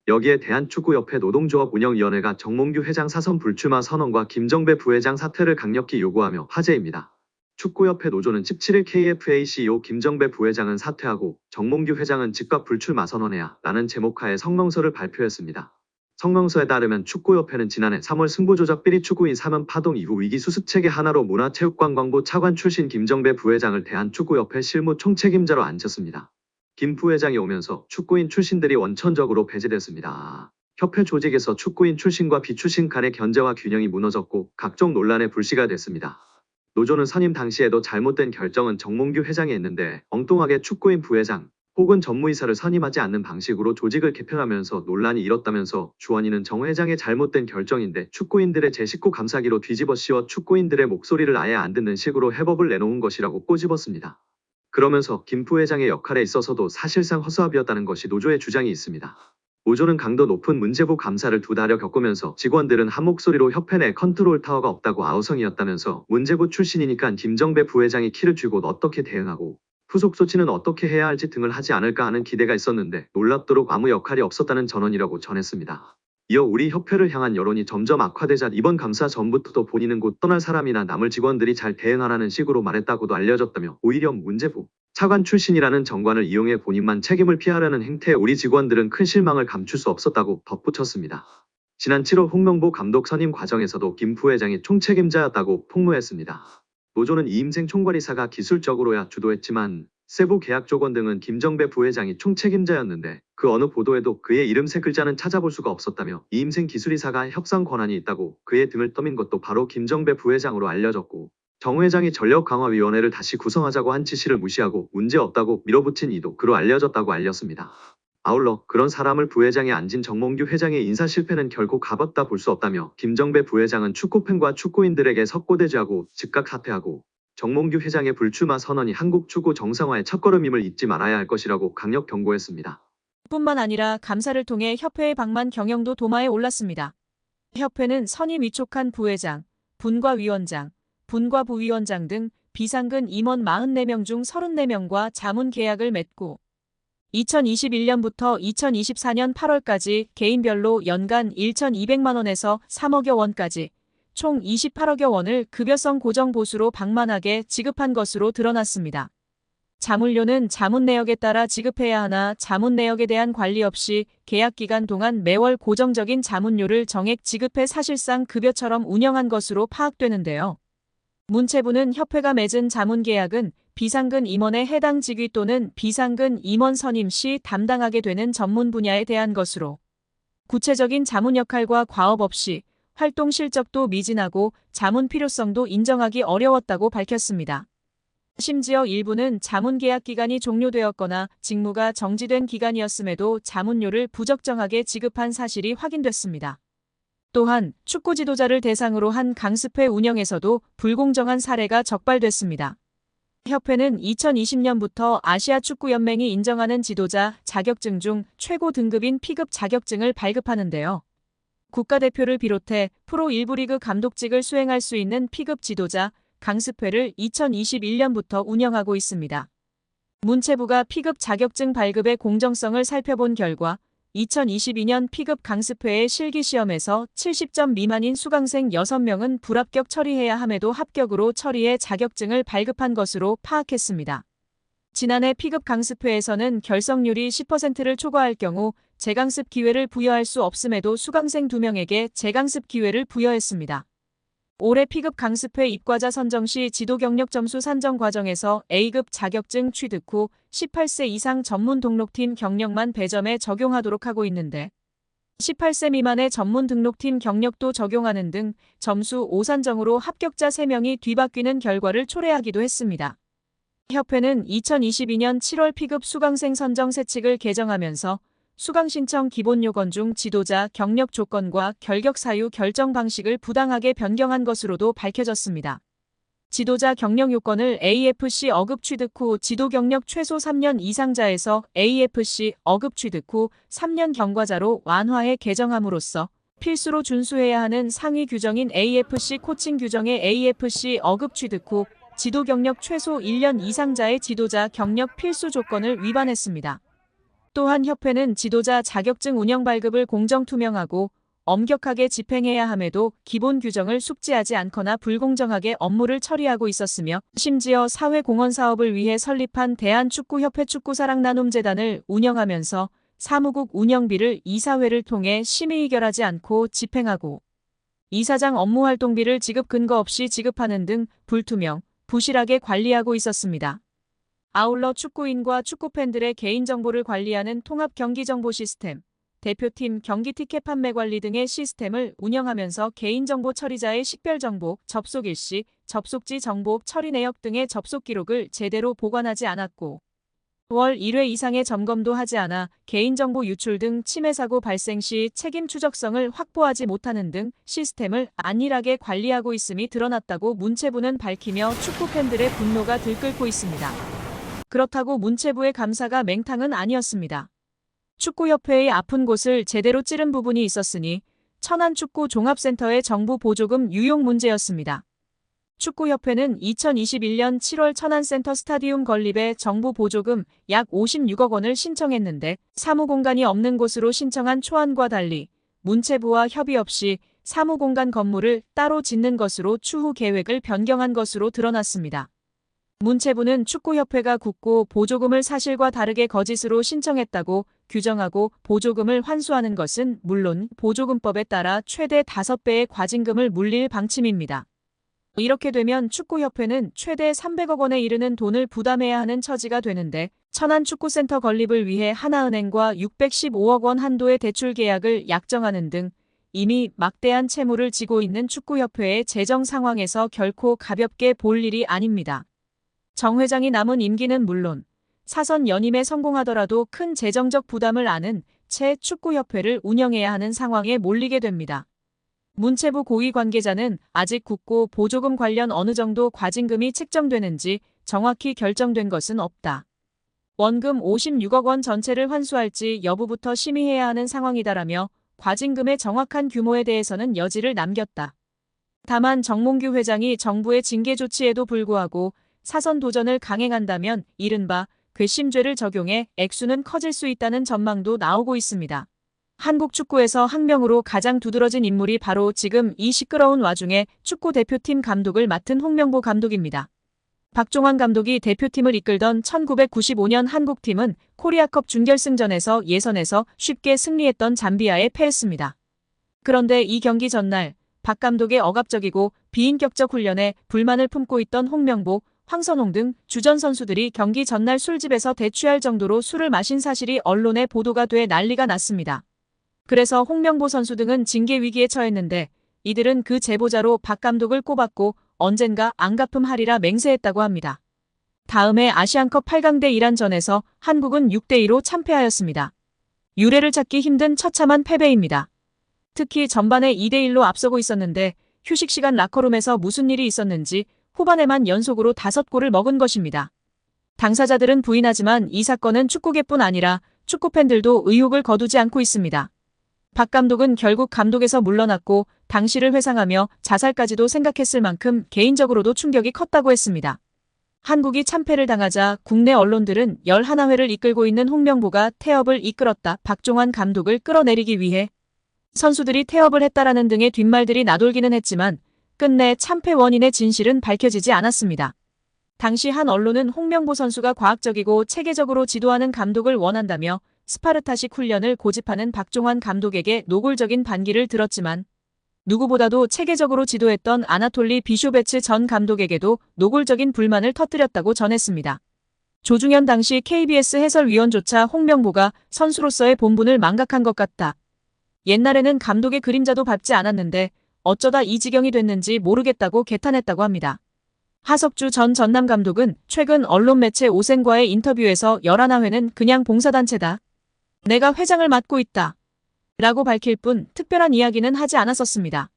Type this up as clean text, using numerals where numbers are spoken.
여기에 대한축구협회 노동조합 운영위원회가 정몽규 회장 사선 불출마 선언과 김정배 부회장 사퇴를 강력히 요구하며 화제입니다. 축구협회 노조는 17일 KFA CEO 김정배 부회장은 사퇴하고 정몽규 회장은 즉각 불출마 선언해야 라는 제목하에 성명서를 발표했습니다. 성명서에 따르면 축구협회는 지난해 3월 승부조작 비리 축구인 사면 파동 이후 위기 수습체계 하나로 문화체육관광부 차관 출신 김정배 부회장을 대한축구협회 실무 총책임자로 앉혔습니다. 김 부회장이 오면서 축구인 출신들이 원천적으로 배제됐습니다. 협회 조직에서 축구인 출신과 비출신 간의 견제와 균형이 무너졌고 각종 논란의 불씨가 됐습니다. 노조는 선임 당시에도 잘못된 결정은 정몽규 회장이 했는데 엉뚱하게 축구인 부회장 혹은 전무이사를 선임하지 않는 방식으로 조직을 개편하면서 논란이 일었다면서 주원이는 정 회장의 잘못된 결정인데 축구인들의 제19 감사기로 뒤집어 씌워 축구인들의 목소리를 아예 안 듣는 식으로 해법을 내놓은 것이라고 꼬집었습니다. 그러면서 김 부회장의 역할에 있어서도 사실상 허수아비였다는 것이 노조의 주장이 있습니다. 노조는 강도 높은 문제부 감사를 2달여 겪으면서 직원들은 한 목소리로 협회 내 컨트롤 타워가 없다고 아우성이었다면서 문제부 출신이니까 김정배 부회장이 키를 쥐고 어떻게 대응하고 후속 조치는 어떻게 해야 할지 등을 하지 않을까 하는 기대가 있었는데 놀랍도록 아무 역할이 없었다는 전언이라고 전했습니다. 이어 우리 협회를 향한 여론이 점점 악화되자 이번 감사 전부터도 본인은 곧 떠날 사람이나 남을 직원들이 잘 대응하라는 식으로 말했다고도 알려졌다며 오히려 문제부 차관 출신이라는 정관을 이용해 본인만 책임을 피하려는 행태에 우리 직원들은 큰 실망을 감출 수 없었다고 덧붙였습니다. 지난 7월 홍명보 감독 선임 과정에서도 김 부회장이 총책임자였다고 폭로했습니다. 노조는 이임생 총괄이사가 기술적으로야 주도했지만 세부 계약 조건 등은 김정배 부회장이 총책임자였는데 그 어느 보도에도 그의 이름 3글자는 찾아볼 수가 없었다며 이임생 기술이사가 협상 권한이 있다고 그의 등을 떠민 것도 바로 김정배 부회장으로 알려졌고 정 회장이 전력강화위원회를 다시 구성하자고 한 지시를 무시하고 문제없다고 밀어붙인 이도 그로 알려졌다고 알렸습니다. 아울러 그런 사람을 부회장에 앉힌 정몽규 회장의 인사 실패는 결코 가볍다 볼 수 없다며 김정배 부회장은 축구팬과 축구인들에게 석고대죄하고 즉각 사퇴하고 정몽규 회장의 불출마 선언이 한국 축구 정상화의 첫걸음임을 잊지 말아야 할 것이라고 강력 경고했습니다. 뿐만 아니라 감사를 통해 협회의 방만 경영도 도마에 올랐습니다. 협회는 선임 위촉한 부회장, 분과위원장, 분과부위원장 등 비상근 임원 44명 중 34명과 자문 계약을 맺고 2021년부터 2024년 8월까지 개인별로 연간 1,200만 원에서 3억여 원까지 총 28억여 원을 급여성 고정 보수로 방만하게 지급한 것으로 드러났습니다. 자문료는 자문 내역에 따라 지급해야 하나 자문 내역에 대한 관리 없이 계약 기간 동안 매월 고정적인 자문료를 정액 지급해 사실상 급여처럼 운영한 것으로 파악되는데요. 문체부는 협회가 맺은 자문 계약은 비상근 임원의 해당 직위 또는 비상근 임원 선임 시 담당하게 되는 전문 분야에 대한 것으로 구체적인 자문 역할과 과업 없이 활동 실적도 미진하고 자문 필요성도 인정하기 어려웠다고 밝혔습니다. 심지어 일부는 자문 계약 기간이 종료되었거나 직무가 정지된 기간이었음에도 자문료를 부적정하게 지급한 사실이 확인됐습니다. 또한 축구 지도자를 대상으로 한 강습회 운영에서도 불공정한 사례가 적발됐습니다. 협회는 2020년부터 아시아축구연맹이 인정하는 지도자 자격증 중 최고 등급인 P급 자격증을 발급하는데요. 국가대표를 비롯해 프로 1부 리그 감독직을 수행할 수 있는 P급 지도자 강습회를 2021년부터 운영하고 있습니다. 문체부가 P급 자격증 발급의 공정성을 살펴본 결과 2022년 P급 강습회의 실기시험에서 70점 미만인 수강생 6명은 불합격 처리해야 함에도 합격으로 처리해 자격증을 발급한 것으로 파악했습니다. 지난해 P급 강습회에서는 결석률이 10%를 초과할 경우 재강습 기회를 부여할 수 없음에도 수강생 2명에게 재강습 기회를 부여했습니다. 올해 P급 강습회 입과자 선정 시 지도 경력 점수 산정 과정에서 A급 자격증 취득 후 18세 이상 전문 등록팀 경력만 배점에 적용하도록 하고 있는데 18세 미만의 전문 등록팀 경력도 적용하는 등 점수 오산정으로 합격자 3명이 뒤바뀌는 결과를 초래하기도 했습니다. 협회는 2022년 7월 P급 수강생 선정 세칙을 개정하면서 수강 신청 기본 요건 중 지도자 경력 조건과 결격 사유 결정 방식을 부당하게 변경한 것으로도 밝혀졌습니다. 지도자 경력 요건을 AFC 어급 취득 후 지도 경력 최소 3년 이상자에서 AFC 어급 취득 후 3년 경과자로 완화해 개정함으로써 필수로 준수해야 하는 상위 규정인 AFC 코칭 규정의 AFC 어급 취득 후 지도 경력 최소 1년 이상자의 지도자 경력 필수 조건을 위반했습니다. 또한 협회는 지도자 자격증 운영 발급을 공정투명하고 엄격하게 집행해야 함에도 기본 규정을 숙지하지 않거나 불공정하게 업무를 처리하고 있었으며 심지어 사회공헌 사업을 위해 설립한 대한축구협회 축구사랑나눔재단을 운영하면서 사무국 운영비를 이사회를 통해 심의의결하지 않고 집행하고 이사장 업무활동비를 지급 근거 없이 지급하는 등 불투명, 부실하게 관리하고 있었습니다. 아울러 축구인과 축구팬들의 개인정보를 관리하는 통합경기정보 시스템, 대표팀 경기 티켓 판매 관리 등의 시스템을 운영하면서 개인정보 처리자의 식별정보, 접속 일시, 접속지 정보 처리 내역 등의 접속 기록을 제대로 보관하지 않았고 월 1회 이상의 점검도 하지 않아 개인정보 유출 등 침해 사고 발생 시 책임 추적성을 확보하지 못하는 등 시스템을 안일하게 관리하고 있음이 드러났다고 문체부는 밝히며 축구팬들의 분노가 들끓고 있습니다. 그렇다고 문체부의 감사가 맹탕은 아니었습니다. 축구협회의 아픈 곳을 제대로 찌른 부분이 있었으니 천안축구종합센터의 정부 보조금 유용 문제였습니다. 축구협회는 2021년 7월 천안센터 스타디움 건립에 정부 보조금 약 56억 원을 신청했는데 사무공간이 없는 곳으로 신청한 초안과 달리 문체부와 협의 없이 사무공간 건물을 따로 짓는 것으로 추후 계획을 변경한 것으로 드러났습니다. 문체부는 축구협회가 굳고 보조금을 사실과 다르게 거짓으로 신청했다고 규정하고 보조금을 환수하는 것은 물론 보조금법에 따라 최대 5배의 과징금을 물릴 방침입니다. 이렇게 되면 축구협회는 최대 300억 원에 이르는 돈을 부담해야 하는 처지가 되는데 천안축구센터 건립을 위해 하나은행과 615억 원 한도의 대출 계약을 약정하는 등 이미 막대한 채무를 지고 있는 축구협회의 재정 상황에서 결코 가볍게 볼 일이 아닙니다. 정 회장이 남은 임기는 물론 사선 연임에 성공하더라도 큰 재정적 부담을 안은 채 축구협회를 운영해야 하는 상황에 몰리게 됩니다. 문체부 고위 관계자는 아직 굳고 보조금 관련 어느 정도 과징금이 책정되는지 정확히 결정된 것은 없다. 원금 56억 원 전체를 환수할지 여부부터 심의해야 하는 상황이다라며 과징금의 정확한 규모에 대해서는 여지를 남겼다. 다만 정몽규 회장이 정부의 징계 조치에도 불구하고 사선 도전을 강행한다면 이른바 괘씸죄를 적용해 액수는 커질 수 있다는 전망도 나오고 있습니다. 한국 축구에서 학명으로 가장 두드러진 인물이 바로 지금 이 시끄러운 와중에 축구 대표팀 감독을 맡은 홍명보 감독입니다. 박종환 감독이 대표팀을 이끌던 1995년 한국팀은 코리아컵 준결승전에서 예선에서 쉽게 승리했던 잠비아에 패했습니다. 그런데 이 경기 전날 박 감독의 억압적이고 비인격적 훈련에 불만을 품고 있던 홍명보, 황선홍 등 주전 선수들이 경기 전날 술집에서 대취할 정도로 술을 마신 사실이 언론에 보도가 돼 난리가 났습니다. 그래서 홍명보 선수 등은 징계 위기에 처했는데 이들은 그 제보자로 박 감독을 꼽았고 언젠가 안갚음하리라 맹세했다고 합니다. 다음해 아시안컵 8강대 이란전에서 한국은 6대2로 참패하였습니다. 유례를 찾기 힘든 처참한 패배입니다. 특히 전반에 2대1로 앞서고 있었는데 휴식 시간 라커룸에서 무슨 일이 있었는지 후반에만 연속으로 5골을 먹은 것입니다. 당사자들은 부인하지만 이 사건은 축구계뿐 아니라 축구팬들도 의혹을 거두지 않고 있습니다. 박 감독은 결국 감독에서 물러났고 당시를 회상하며 자살까지도 생각했을 만큼 개인적으로도 충격이 컸다고 했습니다. 한국이 참패를 당하자 국내 언론들은 11회를 이끌고 있는 홍명보가 태업을 이끌었다. 박종환 감독을 끌어내리기 위해 선수들이 태업을 했다라는 등의 뒷말들이 나돌기는 했지만 끝내 참패 원인의 진실은 밝혀지지 않았습니다. 당시 한 언론은 홍명보 선수가 과학적이고 체계적으로 지도하는 감독을 원한다며 스파르타식 훈련을 고집하는 박종환 감독에게 노골적인 반기를 들었지만 누구보다도 체계적으로 지도했던 아나톨리 비쇼베츠 전 감독에게도 노골적인 불만을 터뜨렸다고 전했습니다. 조중현 당시 KBS 해설위원조차 홍명보가 선수로서의 본분을 망각한 것 같다. 옛날에는 감독의 그림자도 밟지 않았는데 어쩌다 이 지경이 됐는지 모르겠다고 개탄했다고 합니다. 하석주 전 전남 감독은 최근 언론 매체 오센과의 인터뷰에서 11회는 그냥 봉사단체다. 내가 회장을 맡고 있다. 라고 밝힐 뿐 특별한 이야기는 하지 않았었습니다.